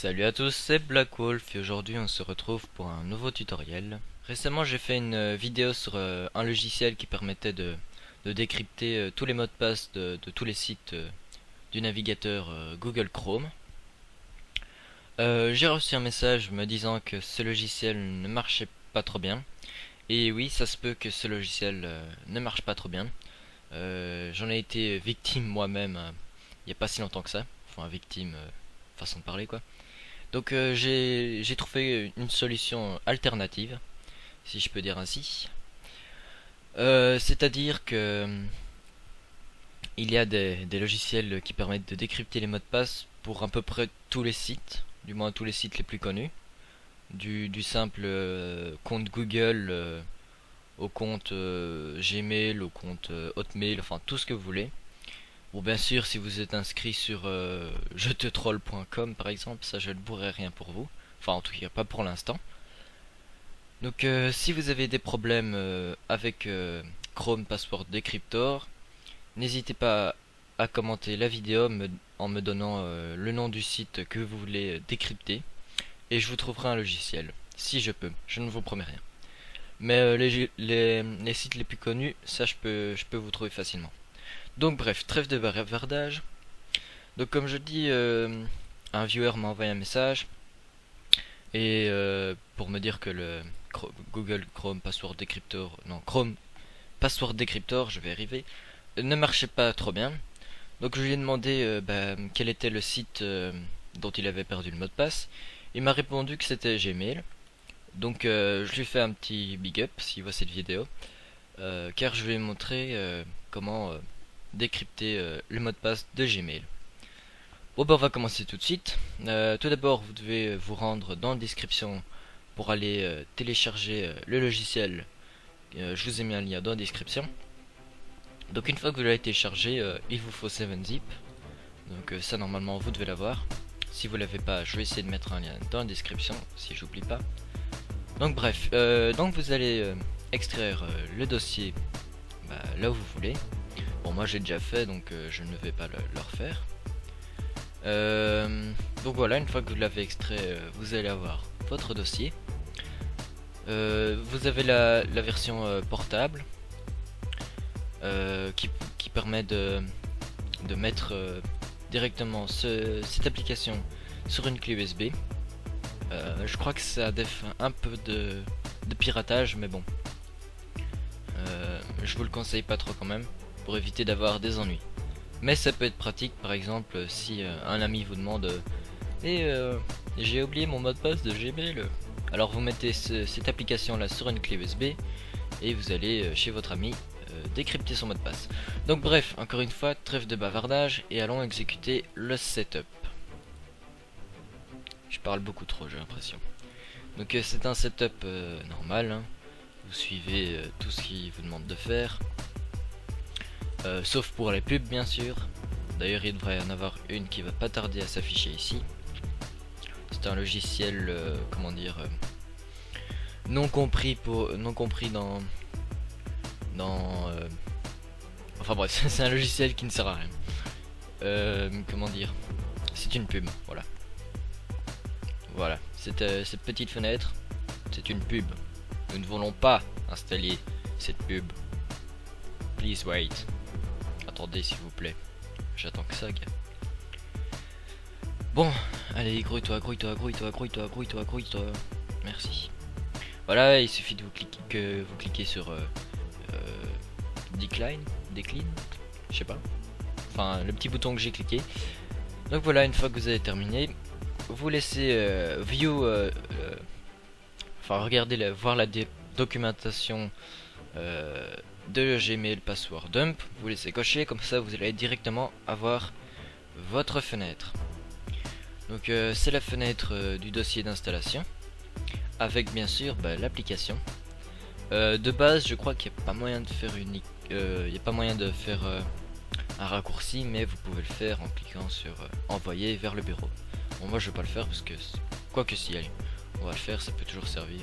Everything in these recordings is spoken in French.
Salut à tous, c'est Black Wolf et aujourd'hui on se retrouve pour un nouveau tutoriel. Récemment j'ai fait une vidéo sur un logiciel qui permettait de décrypter tous les mots de passe de tous les sites du navigateur Google Chrome. J'ai reçu un message me disant que ce logiciel ne marchait pas trop bien. Et oui, ça se peut que ce logiciel ne marche pas trop bien. J'en ai été victime moi-même il n'y a pas si longtemps que ça. Enfin victime, façon de parler quoi. Donc j'ai trouvé une solution alternative, si je peux dire ainsi. C'est-à-dire que il y a des logiciels qui permettent de décrypter les mots de passe pour à peu près tous les sites, du moins tous les sites les plus connus, du simple compte Google au compte Gmail, au compte Hotmail, enfin tout ce que vous voulez. Bon, bien sûr, si vous êtes inscrit sur jetetroll.com par exemple, ça je ne pourrai rien pour vous. Enfin, en tout cas, pas pour l'instant. Donc, si vous avez des problèmes avec Chrome Password Decryptor, n'hésitez pas à commenter la vidéo en me donnant le nom du site que vous voulez décrypter. Et je vous trouverai un logiciel, si je peux. Je ne vous promets rien. Mais les sites les plus connus, ça je peux vous trouver facilement. Donc bref, trêve de bavardage. Donc comme je dis, un viewer m'a envoyé un message et pour me dire que le Google Chrome Password Decryptor, non Chrome Password Decryptor, je vais arriver, ne marchait pas trop bien. Donc je lui ai demandé quel était le site dont il avait perdu le mot de passe. Il m'a répondu que c'était Gmail. Donc je lui fais un petit big up s'il voit cette vidéo, car je vais montrer comment décrypter le mot de passe de Gmail. Bon ben on va commencer tout de suite. Tout d'abord vous devez vous rendre dans la description pour aller télécharger le logiciel. Je vous ai mis un lien dans la description. Donc une fois que vous l'avez téléchargé, il vous faut 7-zip. Donc ça normalement vous devez l'avoir. Si vous l'avez pas, je vais essayer de mettre un lien dans la description si j'oublie pas. Donc bref, donc vous allez extraire le dossier là où vous voulez. Bon moi j'ai déjà fait donc je ne vais pas le refaire. Donc voilà, une fois que vous l'avez extrait, vous allez avoir votre dossier. Vous avez la version portable qui permet de mettre directement cette application sur une clé USB. Je crois que ça défend un peu de piratage, mais bon, je vous le conseille pas trop quand même, pour éviter d'avoir des ennuis. Mais ça peut être pratique, par exemple, si un ami vous demande j'ai oublié mon mot de passe de Gmail. Alors vous mettez cette application là sur une clé USB et vous allez chez votre ami décrypter son mot de passe. Donc bref, encore une fois, trêve de bavardage et allons exécuter le setup. Je parle beaucoup trop, j'ai l'impression. Donc c'est un setup normal, hein. Vous suivez tout ce qu'il vous demande de faire. Sauf pour les pubs bien sûr. D'ailleurs il devrait y en avoir une qui va pas tarder à s'afficher ici. C'est un logiciel, comment dire, non compris dans enfin bref, c'est un logiciel qui ne sert à rien. Comment dire, c'est une pub, voilà. Voilà, cette petite fenêtre, c'est une pub. Nous ne voulons pas installer cette pub. Please wait. Attendez s'il vous plaît. J'attends que ça, gars. Bon, allez, grouille-toi. Merci. Voilà, il suffit de vous cliquez sur decline, je sais pas. Enfin, le petit bouton que j'ai cliqué. Donc voilà, une fois que vous avez terminé, vous laissez view, enfin regardez, voir la documentation de Gmail Password Dump. Vous laissez cocher, comme ça vous allez directement avoir votre fenêtre. Donc c'est la fenêtre du dossier d'installation avec bien sûr l'application. De base je crois qu'il n'y a pas moyen de faire un raccourci, mais vous pouvez le faire en cliquant sur envoyer vers le bureau. Bon moi je vais pas le faire parce que quoi que si, allez, on va le faire, ça peut toujours servir.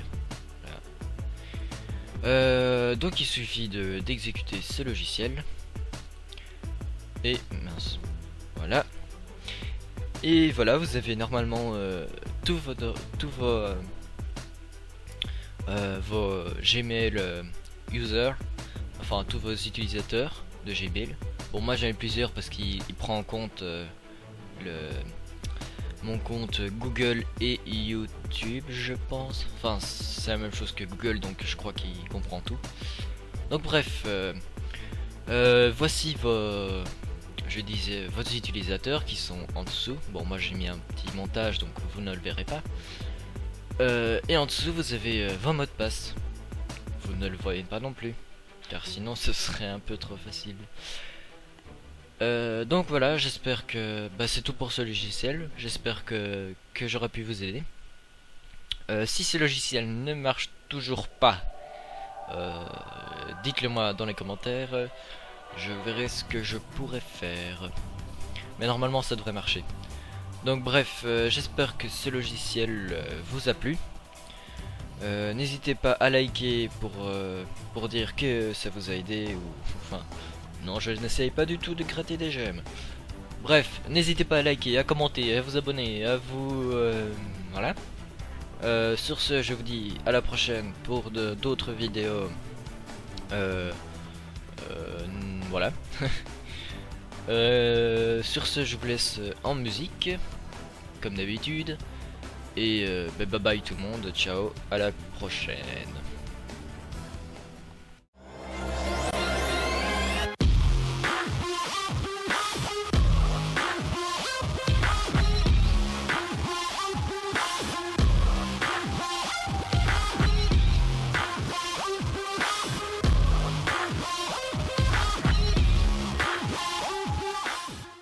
Voilà. Donc il suffit d'exécuter ce logiciel et mince, voilà. Et voilà, vous avez normalement tous vos Gmail users, enfin tous vos utilisateurs de Gmail. Bon, moi j'en ai plusieurs parce qu'il prend en compte le mon compte Google et YouTube, je pense. Enfin, c'est la même chose que Google, donc je crois qu'il comprend tout. Donc bref, voici je disais, vos utilisateurs qui sont en dessous. Bon, moi j'ai mis un petit montage, donc vous ne le verrez pas. Et en dessous, vous avez vos mots de passe. Vous ne le voyez pas non plus, car sinon ce serait un peu trop facile. Donc voilà, j'espère que c'est tout pour ce logiciel. J'espère que j'aurai pu vous aider. Si ce logiciel ne marche toujours pas, dites-le moi dans les commentaires. Je verrai ce que je pourrais faire. Mais normalement ça devrait marcher. Donc bref, j'espère que ce logiciel vous a plu. N'hésitez pas à liker pour dire que ça vous a aidé ou enfin non, je n'essaye pas du tout de gratter des j'aime. Bref, n'hésitez pas à liker, à commenter, à vous abonner, à vous voilà. Sur ce, je vous dis à la prochaine pour d'autres vidéos. Voilà. Sur ce, je vous laisse en musique, comme d'habitude. Et bye bye tout le monde, ciao, à la prochaine.